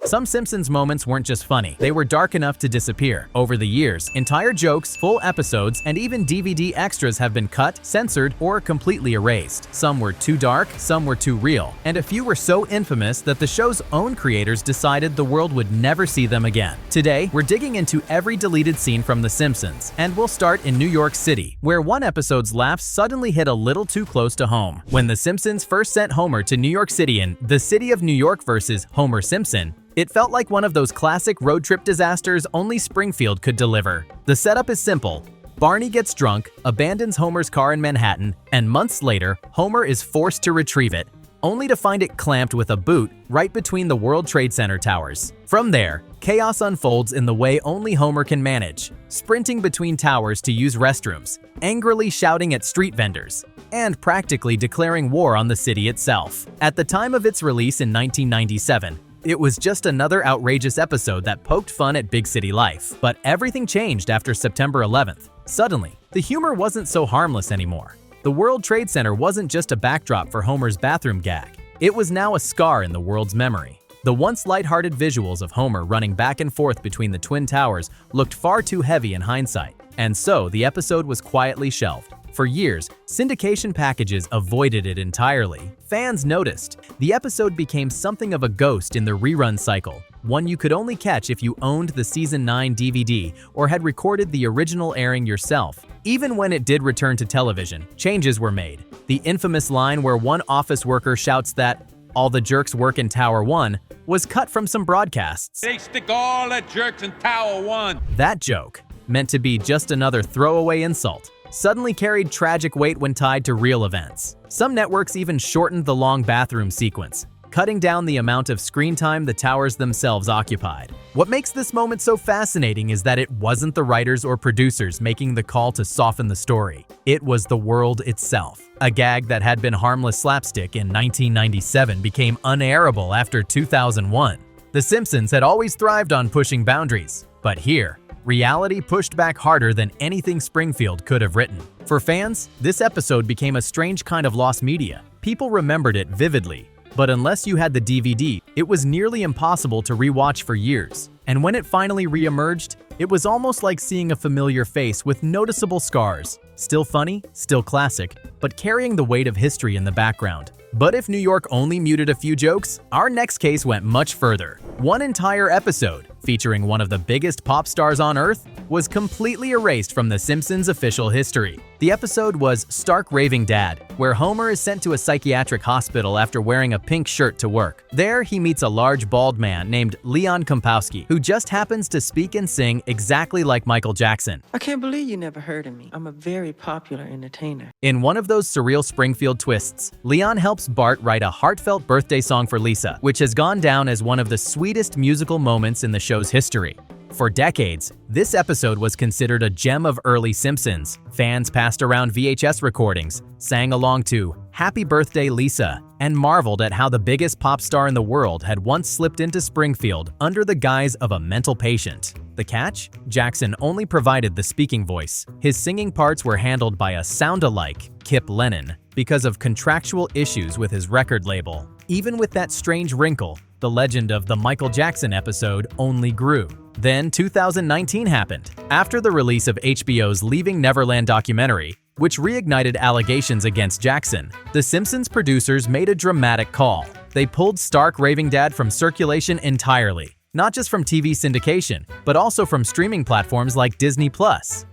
Some Simpsons moments weren't just funny, they were dark enough to disappear. Over the years, entire jokes, full episodes, and even DVD extras have been cut, censored, or completely erased. Some were too dark, some were too real, and a few were so infamous that the show's own creators decided the world would never see them again. Today, we're digging into every deleted scene from The Simpsons, and we'll start in New York City, where one episode's laughs suddenly hit a little too close to home. When The Simpsons first sent Homer to New York City in The City of New York vs. Homer Simpson, it felt like one of those classic road trip disasters only Springfield could deliver. The setup is simple. Barney gets drunk, abandons Homer's car in Manhattan, and months later, Homer is forced to retrieve it, only to find it clamped with a boot right between the World Trade Center towers. From there, chaos unfolds in the way only Homer can manage, sprinting between towers to use restrooms, angrily shouting at street vendors, and practically declaring war on the city itself. At the time of its release in 1997, it was just another outrageous episode that poked fun at big city life. But everything changed after September 11th. Suddenly, the humor wasn't so harmless anymore. The World Trade Center wasn't just a backdrop for Homer's bathroom gag. It was now a scar in the world's memory. The once lighthearted visuals of Homer running back and forth between the Twin Towers looked far too heavy in hindsight, and so the episode was quietly shelved. For years, syndication packages avoided it entirely. Fans noticed. The episode became something of a ghost in the rerun cycle, one you could only catch if you owned the Season 9 DVD or had recorded the original airing yourself. Even when it did return to television, changes were made. The infamous line where one office worker shouts that all the jerks work in Tower 1 was cut from some broadcasts. They stick all the jerks in Tower 1. That joke, meant to be just another throwaway insult, suddenly carried tragic weight when tied to real events. Some networks even shortened the long bathroom sequence, cutting down the amount of screen time the towers themselves occupied. What makes this moment so fascinating is that it wasn't the writers or producers making the call to soften the story. It was the world itself. A gag that had been harmless slapstick in 1997 became unairable after 2001. The Simpsons had always thrived on pushing boundaries, but here, reality pushed back harder than anything Springfield could have written. For fans, this episode became a strange kind of lost media. People remembered it vividly, but unless you had the DVD, it was nearly impossible to rewatch for years. And when it finally re-emerged, it was almost like seeing a familiar face with noticeable scars. Still funny, still classic, but carrying the weight of history in the background. But if New York only muted a few jokes, our next case went much further. One entire episode, featuring one of the biggest pop stars on Earth, was completely erased from The Simpsons' official history. The episode was Stark Raving Dad, where Homer is sent to a psychiatric hospital after wearing a pink shirt to work. There, he meets a large bald man named Leon Kompowski, who just happens to speak and sing exactly like Michael Jackson. I can't believe you never heard of me. I'm a very popular entertainer. In one of those surreal Springfield twists, Leon helps Bart write a heartfelt birthday song for Lisa, which has gone down as one of the sweetest musical moments in the show's history. For decades, this episode was considered a gem of early Simpsons. Fans passed around VHS recordings, sang along to Happy Birthday Lisa, and marveled at how the biggest pop star in the world had once slipped into Springfield under the guise of a mental patient. The catch? Jackson only provided the speaking voice. His singing parts were handled by a sound-alike, Kip Lennon, because of contractual issues with his record label. Even with that strange wrinkle, the legend of the Michael Jackson episode only grew. Then 2019 happened. After the release of HBO's Leaving Neverland documentary, which reignited allegations against Jackson, The Simpsons producers made a dramatic call. They pulled Stark Raving Dad from circulation entirely. Not just from TV syndication, but also from streaming platforms like Disney+.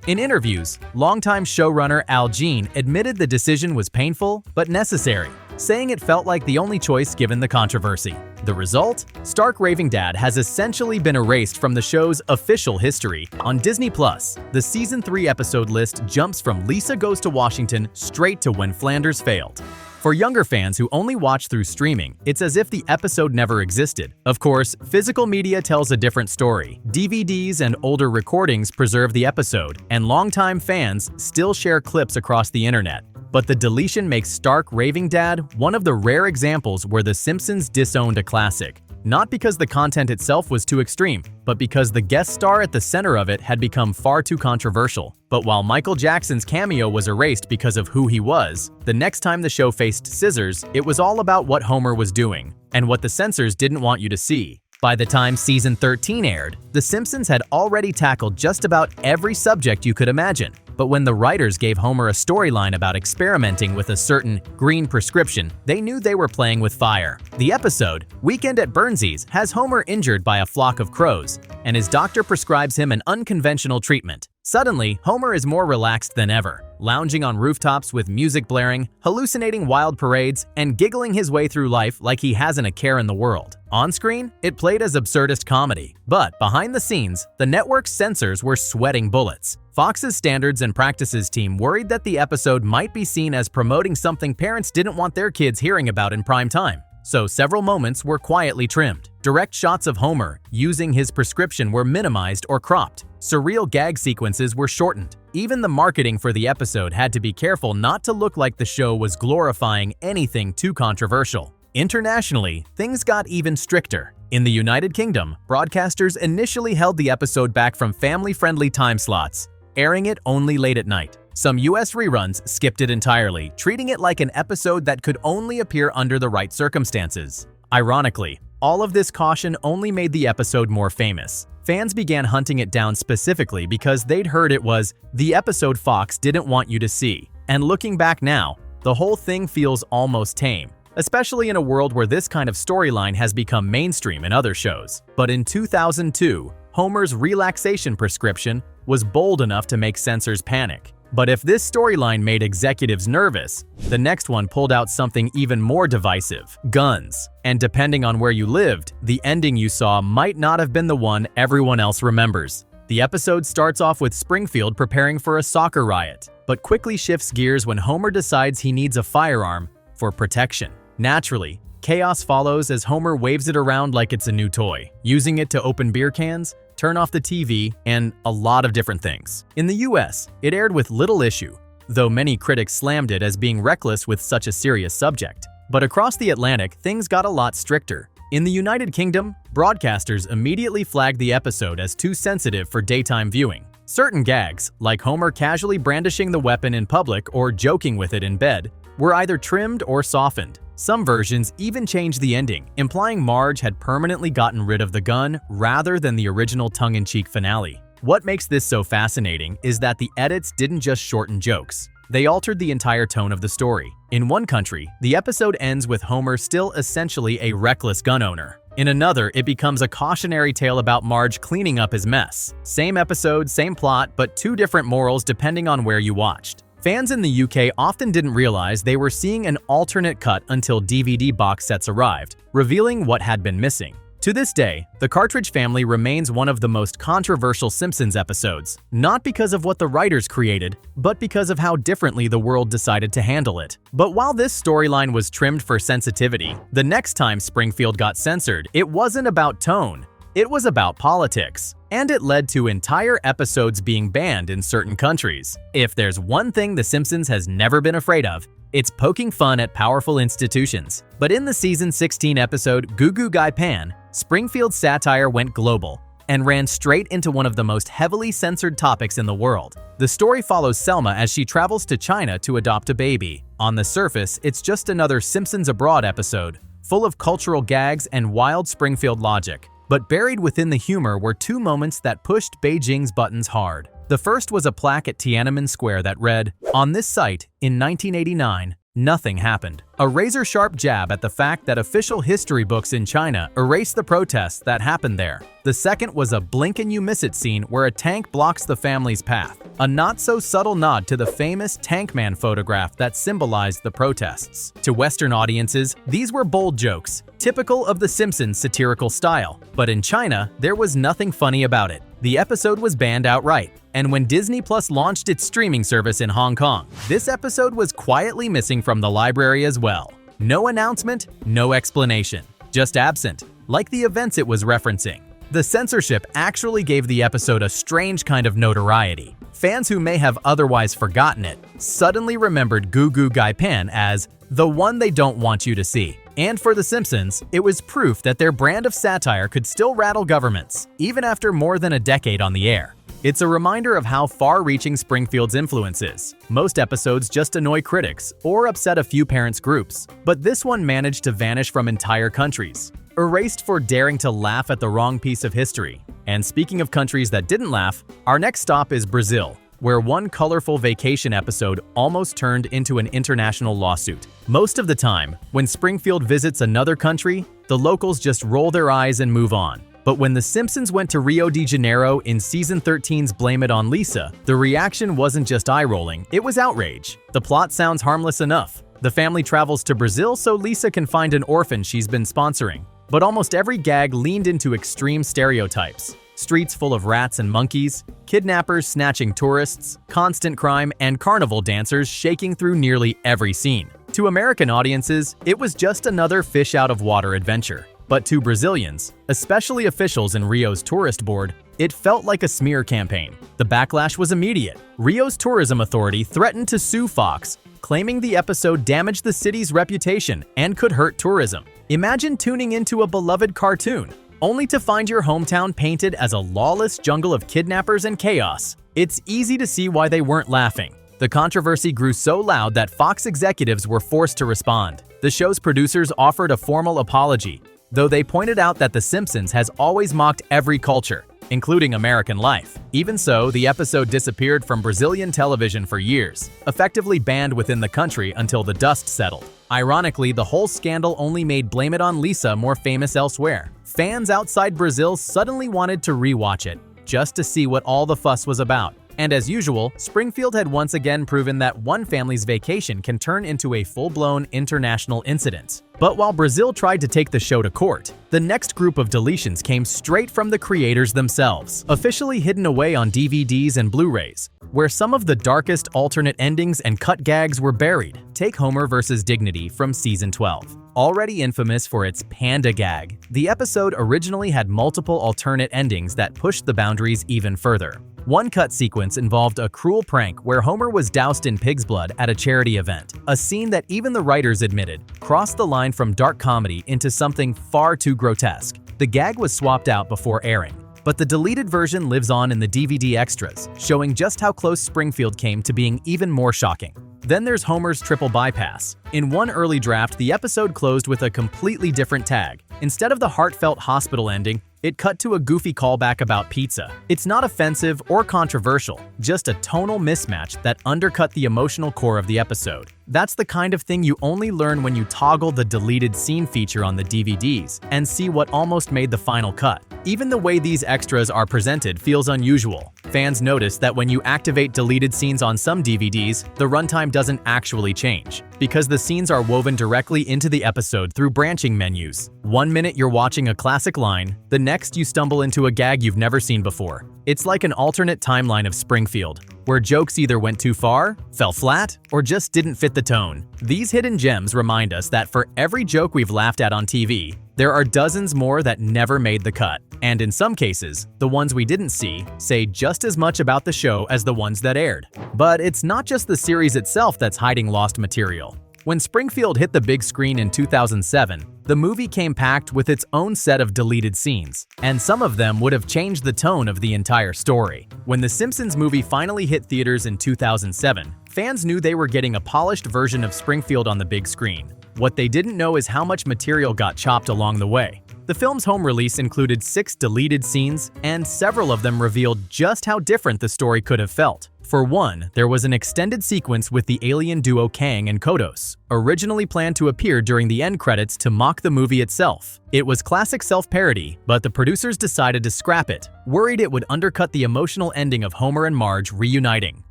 In interviews, longtime showrunner Al Jean admitted the decision was painful but necessary, saying it felt like the only choice given the controversy. The result? Stark Raving Dad has essentially been erased from the show's official history. On Disney+, the Season 3 episode list jumps from Lisa Goes to Washington straight to When Flanders Failed. For younger fans who only watch through streaming, it's as if the episode never existed. Of course, physical media tells a different story. DVDs and older recordings preserve the episode, and longtime fans still share clips across the internet. But the deletion makes Stark Raving Dad one of the rare examples where The Simpsons disowned a classic. Not because the content itself was too extreme, but because the guest star at the center of it had become far too controversial. But while Michael Jackson's cameo was erased because of who he was, the next time the show faced scissors, it was all about what Homer was doing, and what the censors didn't want you to see. By the time season 13 aired, The Simpsons had already tackled just about every subject you could imagine. But when the writers gave Homer a storyline about experimenting with a certain green prescription, they knew they were playing with fire. The episode, Weekend at Burnsies, has Homer injured by a flock of crows, and his doctor prescribes him an unconventional treatment. Suddenly, Homer is more relaxed than ever, lounging on rooftops with music blaring, hallucinating wild parades, and giggling his way through life like he hasn't a care in the world. On screen, it played as absurdist comedy, but behind the scenes, the network's censors were sweating bullets. Fox's Standards and Practices team worried that the episode might be seen as promoting something parents didn't want their kids hearing about in prime time. So several moments were quietly trimmed. Direct shots of Homer using his prescription were minimized or cropped. Surreal gag sequences were shortened. Even the marketing for the episode had to be careful not to look like the show was glorifying anything too controversial. Internationally, things got even stricter. In the United Kingdom, broadcasters initially held the episode back from family-friendly time slots, airing it only late at night. Some US reruns skipped it entirely, treating it like an episode that could only appear under the right circumstances. Ironically, all of this caution only made the episode more famous. Fans began hunting it down specifically because they'd heard it was the episode Fox didn't want you to see. And looking back now, the whole thing feels almost tame, especially in a world where this kind of storyline has become mainstream in other shows. But in 2002, Homer's relaxation prescription was bold enough to make censors panic. But if this storyline made executives nervous, the next one pulled out something even more divisive: guns. And depending on where you lived, the ending you saw might not have been the one everyone else remembers. The episode starts off with Springfield preparing for a soccer riot, but quickly shifts gears when Homer decides he needs a firearm for protection. Naturally, chaos follows as Homer waves it around like it's a new toy, using it to open beer cans, turn off the TV, and a lot of different things. In the US, it aired with little issue, though many critics slammed it as being reckless with such a serious subject. But across the Atlantic, things got a lot stricter. In the United Kingdom, broadcasters immediately flagged the episode as too sensitive for daytime viewing. Certain gags, like Homer casually brandishing the weapon in public or joking with it in bed, were either trimmed or softened. Some versions even changed the ending, implying Marge had permanently gotten rid of the gun rather than the original tongue-in-cheek finale. What makes this so fascinating is that the edits didn't just shorten jokes. They altered the entire tone of the story. In one country, the episode ends with Homer still essentially a reckless gun owner. In another, it becomes a cautionary tale about Marge cleaning up his mess. Same episode, same plot, but two different morals depending on where you watched. Fans in the UK often didn't realize they were seeing an alternate cut until DVD box sets arrived, revealing what had been missing. To this day, the Cartridge Family remains one of the most controversial Simpsons episodes, not because of what the writers created, but because of how differently the world decided to handle it. But while this storyline was trimmed for sensitivity, the next time Springfield got censored, it wasn't about tone. It was about politics, and it led to entire episodes being banned in certain countries. If there's one thing The Simpsons has never been afraid of, it's poking fun at powerful institutions. But in the season 16 episode Goo Goo Gai Pan, Springfield's satire went global and ran straight into one of the most heavily censored topics in the world. The story follows Selma as she travels to China to adopt a baby. On the surface, it's just another Simpsons Abroad episode, full of cultural gags and wild Springfield logic. But buried within the humor were two moments that pushed Beijing's buttons hard. The first was a plaque at Tiananmen Square that read, "On this site, in 1989, nothing happened." A razor-sharp jab at the fact that official history books in China erased the protests that happened there. The second was a blink-and-you-miss-it scene where a tank blocks the family's path, a not-so-subtle nod to the famous Tankman photograph that symbolized the protests. To Western audiences, these were bold jokes, typical of The Simpsons' satirical style. But in China, there was nothing funny about it. The episode was banned outright. And when Disney Plus launched its streaming service in Hong Kong, this episode was quietly missing from the library as well. No announcement, no explanation, just absent, like the events it was referencing. The censorship actually gave the episode a strange kind of notoriety. Fans who may have otherwise forgotten it suddenly remembered Goo Goo Gai Pan as the one they don't want you to see. And for The Simpsons, it was proof that their brand of satire could still rattle governments, even after more than a decade on the air. It's a reminder of how far-reaching Springfield's influence is. Most episodes just annoy critics or upset a few parents' groups, but this one managed to vanish from entire countries. erased for daring to laugh at the wrong piece of history. And speaking of countries that didn't laugh, our next stop is Brazil, where one colorful vacation episode almost turned into an international lawsuit. Most of the time, when Springfield visits another country, the locals just roll their eyes and move on. But when The Simpsons went to Rio de Janeiro in Season 13's Blame It on Lisa, the reaction wasn't just eye-rolling, it was outrage. The plot sounds harmless enough. The family travels to Brazil so Lisa can find an orphan she's been sponsoring. But almost every gag leaned into extreme stereotypes. Streets full of rats and monkeys, kidnappers snatching tourists, constant crime, and carnival dancers shaking through nearly every scene. To American audiences, it was just another fish-out-of-water adventure. But to Brazilians, especially officials in Rio's tourist board, it felt like a smear campaign. The backlash was immediate. Rio's tourism authority threatened to sue Fox, claiming the episode damaged the city's reputation and could hurt tourism. Imagine tuning into a beloved cartoon, only to find your hometown painted as a lawless jungle of kidnappers and chaos. It's easy to see why they weren't laughing. The controversy grew so loud that Fox executives were forced to respond. The show's producers offered a formal apology, though they pointed out that The Simpsons has always mocked every culture, including American life. Even so, the episode disappeared from Brazilian television for years, effectively banned within the country until the dust settled. Ironically, the whole scandal only made Blame It on Lisa more famous elsewhere. Fans outside Brazil suddenly wanted to rewatch it, just to see what all the fuss was about. And as usual, Springfield had once again proven that one family's vacation can turn into a full-blown international incident. But while Brazil tried to take the show to court, the next group of deletions came straight from the creators themselves, officially hidden away on DVDs and Blu-rays, where some of the darkest alternate endings and cut gags were buried. Take Homer vs. Dignity from Season 12. Already infamous for its panda gag, the episode originally had multiple alternate endings that pushed the boundaries even further. One cut sequence involved a cruel prank where Homer was doused in pig's blood at a charity event, a scene that even the writers admitted crossed the line from dark comedy into something far too grotesque. The gag was swapped out before airing, but the deleted version lives on in the DVD extras, showing just how close Springfield came to being even more shocking. Then there's Homer's triple bypass. In one early draft, the episode closed with a completely different tag. Instead of the heartfelt hospital ending, it cut to a goofy callback about pizza. It's not offensive or controversial, just a tonal mismatch that undercut the emotional core of the episode. That's the kind of thing you only learn when you toggle the deleted scene feature on the DVDs and see what almost made the final cut. Even the way these extras are presented feels unusual. Fans notice that when you activate deleted scenes on some DVDs, the runtime doesn't actually change, because the scenes are woven directly into the episode through branching menus. One minute you're watching a classic line, the next you stumble into a gag you've never seen before. It's like an alternate timeline of Springfield, where jokes either went too far, fell flat, or just didn't fit the tone. These hidden gems remind us that for every joke we've laughed at on TV, there are dozens more that never made the cut. And in some cases, the ones we didn't see say just as much about the show as the ones that aired. But it's not just the series itself that's hiding lost material. When Springfield hit the big screen in 2007, the movie came packed with its own set of deleted scenes, and some of them would have changed the tone of the entire story. When The Simpsons movie finally hit theaters in 2007, fans knew they were getting a polished version of Springfield on the big screen. What they didn't know is how much material got chopped along the way. The film's home release included 6 deleted scenes, and several of them revealed just how different the story could have felt. For one, there was an extended sequence with the alien duo Kang and Kodos, originally planned to appear during the end credits to mock the movie itself. It was classic self-parody, but the producers decided to scrap it, worried it would undercut the emotional ending of Homer and Marge reuniting.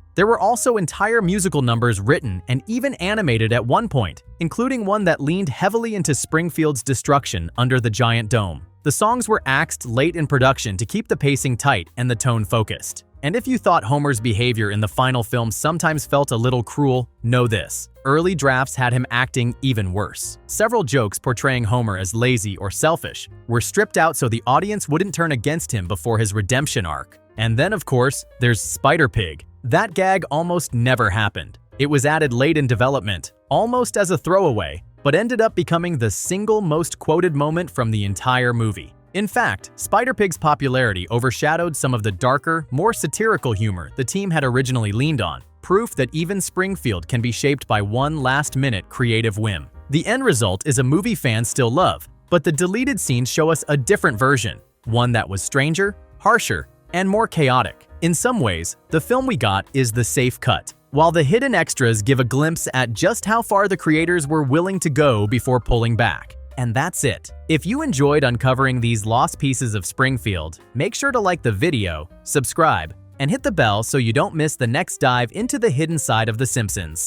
There were also entire musical numbers written and even animated at one point, including one that leaned heavily into Springfield's destruction under the giant dome. The songs were axed late in production to keep the pacing tight and the tone focused. And if you thought Homer's behavior in the final film sometimes felt a little cruel, know this: early drafts had him acting even worse. Several jokes portraying Homer as lazy or selfish were stripped out so the audience wouldn't turn against him before his redemption arc. And then, of course, there's Spider-Pig. That gag almost never happened. It was added late in development, almost as a throwaway, but ended up becoming the single most quoted moment from the entire movie. In fact, Spider-Pig's popularity overshadowed some of the darker, more satirical humor the team had originally leaned on, proof that even Springfield can be shaped by one last-minute creative whim. The end result is a movie fans still love, But the deleted scenes show us a different version, one that was stranger, harsher, and more chaotic. In some ways, the film we got is the safe cut, while the hidden extras give a glimpse at just how far the creators were willing to go before pulling back. And that's it. If you enjoyed uncovering these lost pieces of Springfield, make sure to like the video, subscribe, and hit the bell so you don't miss the next dive into the hidden side of The Simpsons.